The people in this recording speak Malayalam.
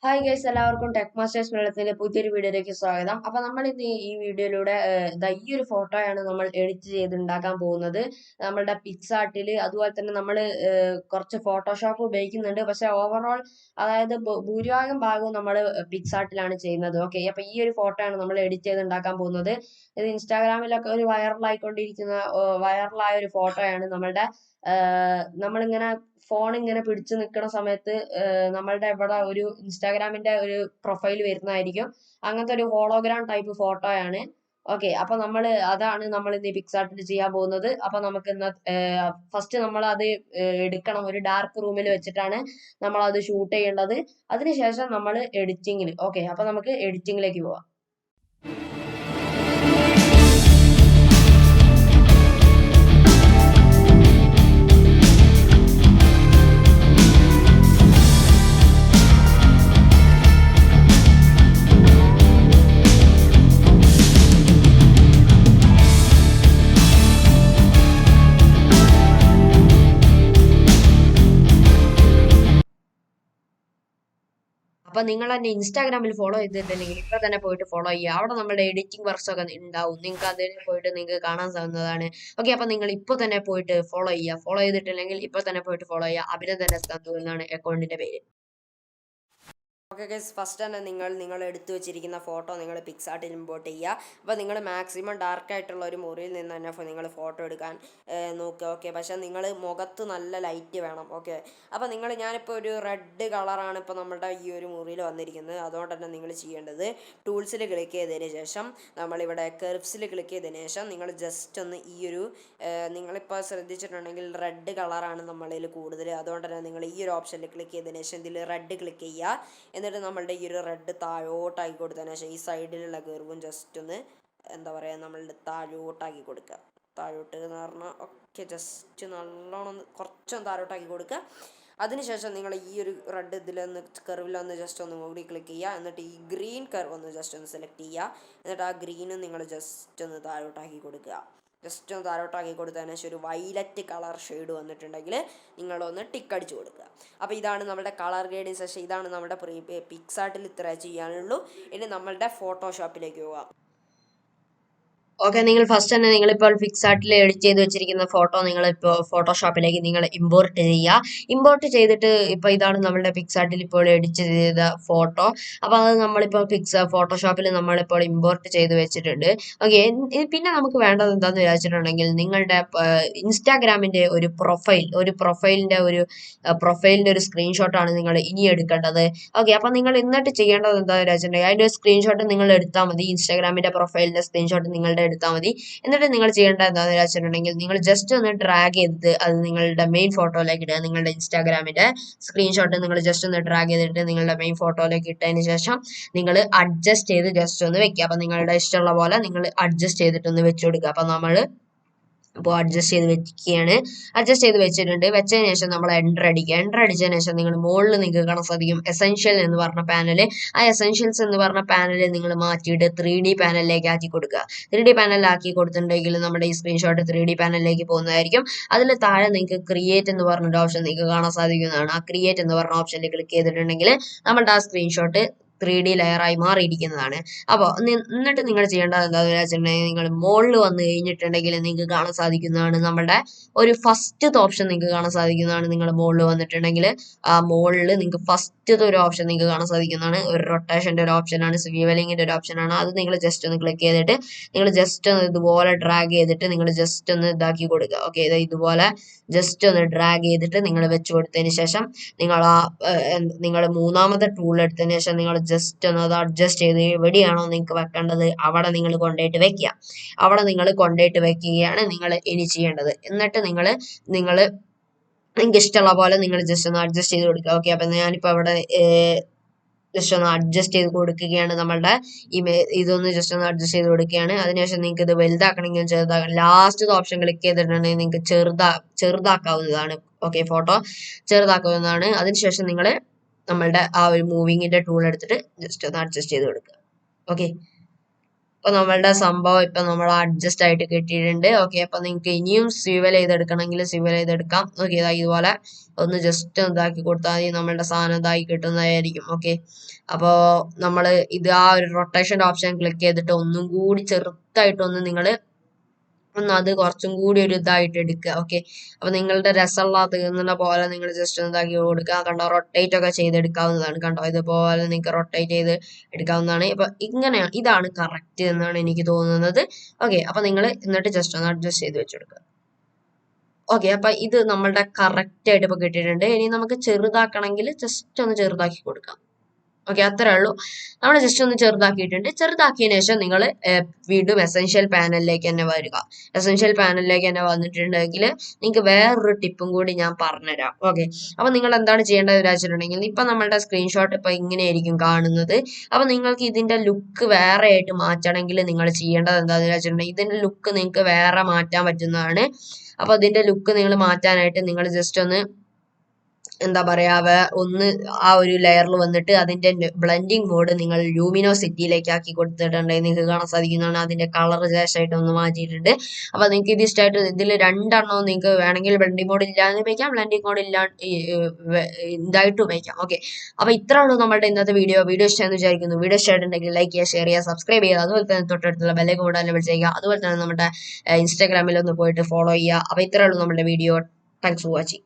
ഹായ് ഗൈസ്, എല്ലാവർക്കും ടെക് മാസ്റ്റേഴ്സ് മലയാളത്തിന്റെ പുതിയൊരു വീഡിയോയിലേക്ക് സ്വാഗതം. അപ്പൊ നമ്മൾ ഇന്ന് ഈ വീഡിയോയിലൂടെ ഈ ഒരു ഫോട്ടോയാണ് നമ്മൾ എഡിറ്റ് ചെയ്തുണ്ടാക്കാൻ പോകുന്നത്. നമ്മളുടെ പിക്സാർട്ടിൽ അതുപോലെ തന്നെ നമ്മൾ കുറച്ച് ഫോട്ടോഷോപ്പ് ഉപയോഗിക്കുന്നുണ്ട്. പക്ഷെ ഓവറോൾ അതായത് ഭൂരിഭാഗം ഭാഗവും നമ്മൾ പിക്സാർട്ടിലാണ് ചെയ്യുന്നത്. ഓക്കെ, അപ്പൊ ഈ ഒരു ഫോട്ടോയാണ് നമ്മൾ എഡിറ്റ് ചെയ്തുണ്ടാക്കാൻ പോകുന്നത്. ഇത് ഇൻസ്റ്റാഗ്രാമിലൊക്കെ ഒരു വൈറലായ ഒരു ഫോട്ടോയാണ് നമ്മളിങ്ങനെ ഫോൺ ഇങ്ങനെ പിടിച്ചു നിൽക്കുന്ന സമയത്ത് നമ്മളുടെ ഇവിടെ ഒരു ഇൻസ്റ്റാഗ്രാമിന്റെ ഒരു പ്രൊഫൈൽ വരുന്നതായിരിക്കും. അങ്ങനത്തെ ഒരു ഹോളോഗ്രാം ടൈപ്പ് ഫോട്ടോയാണ്. ഓക്കെ, അപ്പൊ അതാണ് നമ്മൾ ഇന്ന് പിക്സാർട്ടിൽ ചെയ്യാൻ പോകുന്നത്. അപ്പൊ നമുക്ക് ഇന്ന് ഫസ്റ്റ് നമ്മൾ അത് എടുക്കണം. ഒരു ഡാർക്ക് റൂമിൽ വെച്ചിട്ടാണ് നമ്മൾ അത് ഷൂട്ട് ചെയ്യേണ്ടത്. അതിനുശേഷം നമ്മൾ എഡിറ്റിങ്ങിൽ. ഓക്കെ, അപ്പൊ നമുക്ക് എഡിറ്റിങ്ങിലേക്ക് പോവാം. അപ്പൊ നിങ്ങൾ എന്നെ ഇൻസ്റ്റാഗ്രാമിൽ ഫോളോ ചെയ്തിട്ടുണ്ടെങ്കിൽ ഇപ്പൊ തന്നെ പോയിട്ട് ഫോളോ ചെയ്യുക. അവിടെ നമ്മുടെ എഡിറ്റിംഗ് വർക്ക്സ് ഒക്കെ ഉണ്ടാവും. നിങ്ങൾക്ക് അതിൽ പോയിട്ട് നിങ്ങൾക്ക് കാണാൻ സാധിക്കുന്നതാണ്. ഓക്കെ, അപ്പൊ നിങ്ങൾ ഇപ്പൊ തന്നെ പോയിട്ട് ഫോളോ ചെയ്യുക. ഫോളോ ചെയ്തിട്ടില്ലെങ്കിൽ ഇപ്പൊ തന്നെ പോയിട്ട് ഫോളോ ചെയ്യുക. അഭിനന്ദന സ്കന്തു എന്നാണ് അക്കൗണ്ടിന്റെ പേര്. ഓക്കെ ഗൈസ്, ഫസ്റ്റ് തന്നെ നിങ്ങൾ എടുത്തു വെച്ചിരിക്കുന്ന ഫോട്ടോ നിങ്ങൾ പിക്സാർട്ടിൽ ഇമ്പോർട്ട് ചെയ്യുക. അപ്പോൾ നിങ്ങൾ മാക്സിമം ഡാർക്ക് ആയിട്ടുള്ള ഒരു മുറിയിൽ നിന്ന് തന്നെ നിങ്ങൾ ഫോട്ടോ എടുക്കാൻ നോക്കുക. ഓക്കെ, പക്ഷേ നിങ്ങൾ മുഖത്ത് നല്ല ലൈറ്റ് വേണം. ഓക്കെ, അപ്പോൾ ഞാനിപ്പോൾ ഒരു റെഡ് കളറാണ് ഇപ്പോൾ നമ്മുടെ ഈ ഒരു മുറിയിൽ വന്നിരിക്കുന്നത്. അതുകൊണ്ട് തന്നെ നിങ്ങൾ ചെയ്യേണ്ടത് ടൂൾസിൽ ക്ലിക്ക് ചെയ്തതിന് ശേഷം നമ്മളിവിടെ കർവ്സിൽ ക്ലിക്ക് ചെയ്തതിന് ശേഷം നിങ്ങൾ ജസ്റ്റ് ഒന്ന് ഈ ഒരു നിങ്ങളിപ്പോൾ ശ്രദ്ധിച്ചിട്ടുണ്ടെങ്കിൽ റെഡ് കളറാണ് നമ്മളിൽ കൂടുതൽ. അതുകൊണ്ട് തന്നെ നിങ്ങൾ ഈ ഒരു ഓപ്ഷനിൽ ക്ലിക്ക് ചെയ്തതിന് ശേഷം ഇതിൽ റെഡ് ക്ലിക്ക് ചെയ്യുക. എന്നിട്ട് നമ്മളുടെ ഈ ഒരു റെഡ് താഴോട്ടാക്കി കൊടുത്തതിന് ശേഷം ഈ സൈഡിലുള്ള കർവും ജസ്റ്റ് ഒന്ന് എന്താ പറയുക നമ്മളുടെ താഴോട്ടാക്കി കൊടുക്കുക. താഴോട്ട് എന്ന് പറഞ്ഞാൽ ഒക്കെ ജസ്റ്റ് നല്ലോണം കുറച്ചൊന്ന് താഴോട്ടാക്കി കൊടുക്കുക. അതിനുശേഷം നിങ്ങൾ ഈ ഒരു റെഡ് ഇതിലൊന്ന് കർവിലൊന്ന് ജസ്റ്റ് ഒന്ന് കൂടി ക്ലിക്ക് ചെയ്യുക. എന്നിട്ട് ഈ ഗ്രീൻ കർവ് ഒന്ന് ജസ്റ്റ് ഒന്ന് സെലക്ട് ചെയ്യുക. എന്നിട്ട് ആ ഗ്രീനും നിങ്ങൾ ജസ്റ്റ് ഒന്ന് താഴോട്ടാക്കി കൊടുക്കുക. ജസ്റ്റ് ഒന്ന് താഴോട്ടാക്കി കൊടുത്തതിന് ശേഷം ഒരു വൈലറ്റ് കളർ ഷെയ്ഡ് വന്നിട്ടുണ്ടെങ്കിൽ നിങ്ങളൊന്ന് ടിക്ക് അടിച്ച് കൊടുക്കുക. അപ്പോൾ ഇതാണ് നമ്മുടെ കളർ ഗ്രേഡിങ് സെഷൻ. ഇതാണ് നമ്മുടെ പിക്സാർട്ടിൽ ഇത്ര ചെയ്യാനുള്ളൂ. ഇനി നമ്മളുടെ ഫോട്ടോഷോപ്പിലേക്ക് പോകാം. ഓക്കെ, നിങ്ങൾ ഫസ്റ്റ് തന്നെ നിങ്ങളിപ്പോൾ പിക്സാർട്ടിൽ എഡിറ്റ് ചെയ്ത് വെച്ചിരിക്കുന്ന ഫോട്ടോ ഇപ്പോൾ ഫോട്ടോഷോപ്പിലേക്ക് നിങ്ങൾ ഇമ്പോർട്ട് ചെയ്യുക. ഇമ്പോർട്ട് ചെയ്തിട്ട് ഇപ്പോൾ ഇതാണ് നമ്മുടെ പിക്സാർട്ടിൽ ഇപ്പോൾ എഡിറ്റ് ചെയ്ത ഫോട്ടോ. അപ്പോൾ അത് നമ്മളിപ്പോൾ ഫോട്ടോഷോപ്പിൽ നമ്മളിപ്പോൾ ഇമ്പോർട്ട് ചെയ്ത് വെച്ചിട്ടുണ്ട്. ഓക്കെ, പിന്നെ നമുക്ക് വേണ്ടത് എന്താണെന്ന് വിചാരിച്ചിട്ടുണ്ടെങ്കിൽ നിങ്ങളുടെ ഇൻസ്റ്റാഗ്രാമിന്റെ ഒരു പ്രൊഫൈലിന്റെ ഒരു സ്ക്രീൻഷോട്ടാണ് നിങ്ങൾ ഇനി എടുക്കേണ്ടത്. ഓക്കെ, അപ്പോൾ നിങ്ങൾ എന്നിട്ട് ചെയ്യേണ്ടത് എന്താണെന്ന് വിചാരിച്ചിട്ടുണ്ടെങ്കിൽ അതിന്റെ സ്ക്രീൻഷോട്ട് നിങ്ങൾ എടുത്താൽ മതി. ഇൻസ്റ്റാഗ്രാമിന്റെ പ്രൊഫൈലിന്റെ സ്ക്രീൻഷോട്ട് നിങ്ങളുടെ എടുത്താൽ മതി. എന്നിട്ട് നിങ്ങൾ ചെയ്യേണ്ടത് എന്താണെന്ന് വെച്ചിട്ടുണ്ടെങ്കിൽ നിങ്ങൾ ജസ്റ്റ് ഒന്ന് ഡ്രാഗ് ചെയ്തിട്ട് അത് നിങ്ങളുടെ മെയിൻ ഫോട്ടോയിലേക്ക് ഇടുക. നിങ്ങളുടെ ഇൻസ്റ്റാഗ്രാമിന്റെ സ്ക്രീൻഷോട്ട് നിങ്ങൾ ജസ്റ്റ് ഒന്ന് ഡ്രാഗ് ചെയ്തിട്ട് നിങ്ങളുടെ മെയിൻ ഫോട്ടോയിലേക്ക് ഇട്ടതിന് ശേഷം നിങ്ങൾ അഡ്ജസ്റ്റ് ചെയ്ത് ജസ്റ്റ് ഒന്ന് വെക്കുക. അപ്പൊ നിങ്ങളുടെ ഇഷ്ടമുള്ള പോലെ നിങ്ങൾ അഡ്ജസ്റ്റ് ചെയ്തിട്ടൊന്ന് വെച്ചു കൊടുക്കുക. അപ്പൊ അപ്പോൾ അഡ്ജസ്റ്റ് ചെയ്ത് വെക്കുകയാണ്. അഡ്ജസ്റ്റ് ചെയ്ത് വെച്ചിട്ടുണ്ട്. വെച്ചതിന് ശേഷം നമ്മൾ എൻ്റർ അടിക്കുക. എൻ്റർ അടിച്ചതിന് ശേഷം നിങ്ങൾ മുകളിൽ നിങ്ങൾക്ക് കാണാൻ സാധിക്കും എസെൻഷ്യൽ എന്ന് പറഞ്ഞ പാനൽ. ആ എസെൻഷ്യൽസ് എന്ന് പറഞ്ഞ പാനൽ നിങ്ങൾ മാറ്റിയിട്ട് 3D പാനലിലേക്ക് ആക്കി കൊടുക്കുക. 3D പാനലിലാക്കി കൊടുത്തിട്ടുണ്ടെങ്കിൽ നമ്മുടെ ഈ സ്ക്രീൻഷോട്ട് 3D പാനലിലേക്ക് പോകുന്നതായിരിക്കും. അതിൽ താഴെ നിങ്ങൾക്ക് ക്രിയേറ്റ് എന്ന് പറഞ്ഞൊരു ഓപ്ഷൻ നിങ്ങൾക്ക് കാണാൻ സാധിക്കുന്നതാണ്. ആ ക്രിയേറ്റ് എന്ന് പറഞ്ഞ ഓപ്ഷനിൽ ക്ലിക്ക് ചെയ്തിട്ടുണ്ടെങ്കിൽ നമ്മുടെ ആ സ്ക്രീൻഷോട്ട് 3D ലെയറായി മാറിയിരിക്കുന്നതാണ്. അപ്പോൾ എന്നിട്ട് നിങ്ങൾ ചെയ്യേണ്ടത് എന്താണെന്ന് വെച്ചിട്ടുണ്ടെങ്കിൽ നിങ്ങൾ മുകളിൽ വന്നു കഴിഞ്ഞിട്ടുണ്ടെങ്കിൽ നിങ്ങൾക്ക് കാണാൻ സാധിക്കുന്നതാണ് നമ്മുടെ ഒരു ഫസ്റ്റത്തെ ഓപ്ഷൻ നിങ്ങൾക്ക് കാണാൻ സാധിക്കുന്നതാണ്. നിങ്ങൾ മുകളിൽ വന്നിട്ടുണ്ടെങ്കിൽ ആ മുകളിൽ നിങ്ങൾക്ക് ഫസ്റ്റത്തെ ഒരു ഓപ്ഷൻ നിങ്ങൾക്ക് കാണാൻ സാധിക്കുന്നതാണ്. ഒരു റൊട്ടേഷൻ്റെ ഒരു ഓപ്ഷനാണ്, സ്വീവലിങ്ങിൻ്റെ ഒരു ഓപ്ഷനാണ്. അത് നിങ്ങൾ ജസ്റ്റ് ഒന്ന് ക്ലിക്ക് ചെയ്തിട്ട് നിങ്ങൾ ജസ്റ്റ് ഒന്ന് ഇതുപോലെ ഡ്രാഗ് ചെയ്തിട്ട് നിങ്ങൾ ജസ്റ്റ് ഒന്ന് ഇതാക്കി കൊടുക്കുക. ഓക്കെ, ഇതുപോലെ ജസ്റ്റ് ഒന്ന് ഡ്രാഗ് ചെയ്തിട്ട് നിങ്ങൾ വെച്ച് കൊടുത്തതിന് ശേഷം നിങ്ങൾ മൂന്നാമത്തെ ടൂൾ എടുത്തതിന് ശേഷം നിങ്ങൾ ജസ്റ്റ് ഒന്ന് അത് അഡ്ജസ്റ്റ് ചെയ്ത് എവിടെയാണോ നിങ്ങൾക്ക് വെക്കേണ്ടത് അവിടെ നിങ്ങൾ കൊണ്ടുപോയിട്ട് വെക്കുക. അവിടെ നിങ്ങൾ കൊണ്ടുപോയിട്ട് വെക്കുകയാണ് നിങ്ങൾ ഇനി ചെയ്യേണ്ടത്. എന്നിട്ട് നിങ്ങൾ നിങ്ങൾക്ക് ഇഷ്ടമുള്ള പോലെ നിങ്ങൾ ജസ്റ്റ് ഒന്ന് അഡ്ജസ്റ്റ് ചെയ്ത് കൊടുക്കുക. ഓക്കെ, അപ്പം ഞാനിപ്പോൾ അവിടെ ജസ്റ്റ് ഒന്ന് അഡ്ജസ്റ്റ് ചെയ്ത് കൊടുക്കുകയാണ്. നമ്മളുടെ ഇതൊന്ന് ജസ്റ്റ് ഒന്ന് അഡ്ജസ്റ്റ് ചെയ്ത് കൊടുക്കുകയാണ്. അതിനുശേഷം നിങ്ങൾക്ക് ഇത് വലുതാക്കണമെങ്കിൽ ചെറുതാക്കണം. ലാസ്റ്റ് ഓപ്ഷൻ ക്ലിക്ക് ചെയ്തിട്ടുണ്ടെങ്കിൽ നിങ്ങൾക്ക് ചെറുതാക്കാവുന്നതാണ്. Okay, photo ചെറുതാക്കാവുന്നതാണ്. അതിനുശേഷം നിങ്ങൾ നമ്മളുടെ ആ ഒരു മൂവിങ്ങിന്റെ ടൂൾ എടുത്തിട്ട് ജസ്റ്റ് ഒന്ന് അഡ്ജസ്റ്റ് ചെയ്ത് കൊടുക്കുക. ഓക്കെ, അപ്പൊ നമ്മളുടെ സംഭവം ഇപ്പൊ നമ്മൾ അഡ്ജസ്റ്റ് ആയിട്ട് കിട്ടിയിട്ടുണ്ട്. ഓക്കെ, അപ്പൊ നിങ്ങൾക്ക് ഇനിയും സ്വിവൽ ചെയ്തെടുക്കണമെങ്കിൽ സ്വിവൽ ചെയ്തെടുക്കാം. ഓക്കെ, ഇതുപോലെ ഒന്ന് ജസ്റ്റ് ഇതാക്കി കൊടുത്താൽ മതി, നമ്മളുടെ സാധനം ഇതായി കിട്ടുന്നതായിരിക്കും. ഓക്കെ, അപ്പോൾ നമ്മൾ ഇത് ആ ഒരു റൊട്ടേഷൻ ഓപ്ഷൻ ക്ലിക്ക് ചെയ്തിട്ട് ഒന്നും കൂടി ചെറുതായിട്ടൊന്ന് നിങ്ങൾ ഒന്ന് അത് കുറച്ചും കൂടി ഒരു ഇതായിട്ട് എടുക്കുക. ഓക്കെ, അപ്പൊ നിങ്ങളുടെ രസമുള്ള തീർന്നുന്ന പോലെ നിങ്ങൾ ജസ്റ്റ് ഒന്ന് ഇതാക്കി കൊടുക്കുക. കണ്ടോ, റൊട്ടേറ്റ് ഒക്കെ ചെയ്തെടുക്കാവുന്നതാണ്. കണ്ടോ, ഇതുപോലെ നിങ്ങൾക്ക് റൊട്ടേറ്റ് ചെയ്ത് എടുക്കാവുന്നതാണ്. അപ്പൊ ഇങ്ങനെയാണ്, ഇതാണ് കറക്റ്റ് എന്നാണ് എനിക്ക് തോന്നുന്നത്. ഓക്കെ, അപ്പൊ നിങ്ങൾ എന്നിട്ട് ജസ്റ്റ് ഒന്ന് അഡ്ജസ്റ്റ് ചെയ്ത് വെച്ചെടുക്കുക. ഓക്കെ, അപ്പൊ ഇത് നമ്മളുടെ കറക്റ്റ് ആയിട്ട് ഇപ്പൊ കിട്ടിയിട്ടുണ്ട്. ഇനി നമുക്ക് ചെറുതാക്കണമെങ്കിൽ ജസ്റ്റ് ഒന്ന് ചെറുതാക്കി കൊടുക്കാം. ഓക്കെ, അത്രേ ഉള്ളൂ. നമ്മൾ ജസ്റ്റ് ഒന്ന് ചെറുതാക്കിയിട്ടുണ്ട്. ചെറുതാക്കിയതിനു ശേഷം നിങ്ങൾ വീണ്ടും എസെൻഷ്യൽ പാനലിലേക്ക് തന്നെ വരിക. എസെൻഷ്യൽ പാനലിലേക്ക് തന്നെ വന്നിട്ടുണ്ടെങ്കിൽ നിങ്ങൾക്ക് വേറൊരു ടിപ്പും കൂടി ഞാൻ പറഞ്ഞുതരാം. ഓക്കെ, അപ്പൊ നിങ്ങൾ എന്താണ് ചെയ്യേണ്ടത് വെച്ചിട്ടുണ്ടെങ്കിൽ ഇപ്പൊ നമ്മളുടെ സ്ക്രീൻഷോട്ട് ഇപ്പൊ ഇങ്ങനെയായിരിക്കും കാണുന്നത്. അപ്പൊ നിങ്ങൾക്ക് ഇതിന്റെ ലുക്ക് വേറെ ആയിട്ട് മാറ്റണമെങ്കിൽ നിങ്ങൾ ചെയ്യേണ്ടത് എന്താണെന്ന് വെച്ചിട്ടുണ്ടെങ്കിൽ ഇതിന്റെ ലുക്ക് നിങ്ങൾക്ക് വേറെ മാറ്റാൻ പറ്റുന്നതാണ്. അപ്പൊ ഇതിന്റെ ലുക്ക് നിങ്ങൾ മാറ്റാനായിട്ട് നിങ്ങൾ ജസ്റ്റ് ഒന്ന് എന്താ പറയാ, ഒന്ന് ആ ഒരു ലെയറിൽ വന്നിട്ട് അതിന്റെ ബ്ലെൻഡിങ് മോഡ് നിങ്ങൾ ലൂമിനോസിറ്റിയിലേക്ക് ആക്കി കൊടുത്തിട്ടുണ്ടെങ്കിൽ നിങ്ങൾക്ക് കാണാൻ സാധിക്കുന്നതാണ്. അതിന്റെ കളർ ശേഷമായിട്ട് ഒന്ന് മാറ്റിയിട്ടുണ്ട്. അപ്പൊ നിങ്ങൾക്ക് ഇത് ഇഷ്ടമായിട്ട് ഇതിൽ രണ്ടെണ്ണവും നിങ്ങൾക്ക് വേണമെങ്കിൽ ബ്ലെൻഡിങ് മോഡ് ഇല്ലാതെ ഉപയോഗിക്കാം, ബ്ലെൻഡിങ് മോഡ് ഇതായിട്ട് ഉപയോഗിക്കാം. ഓക്കെ, അപ്പൊ ഇത്ര ഉള്ളൂ നമ്മുടെ ഇന്നത്തെ വീഡിയോ. ഇഷ്ടമെന്ന് വിചാരിക്കുന്നു. വീഡിയോ ഇഷ്ടമായിട്ടുണ്ടെങ്കിൽ ലൈക്ക് ചെയ്യുക, ഷെയർ ചെയ്യുക, സബ്സ്ക്രൈബ് ചെയ്യുക. അതുപോലെ തന്നെ തൊട്ടടുത്തുള്ള ബെല്ലൈക്കൺ കൂടെ എനേബിൾ ചെയ്യുക. അതുപോലെ തന്നെ നമ്മുടെ ഇൻസ്റ്റാഗ്രാമിൽ ഒന്ന് പോയിട്ട് ഫോളോ ചെയ്യുക. അപ്പൊ ഇത്ര ഉള്ളൂ നമ്മുടെ വീഡിയോ. Thanks for watching.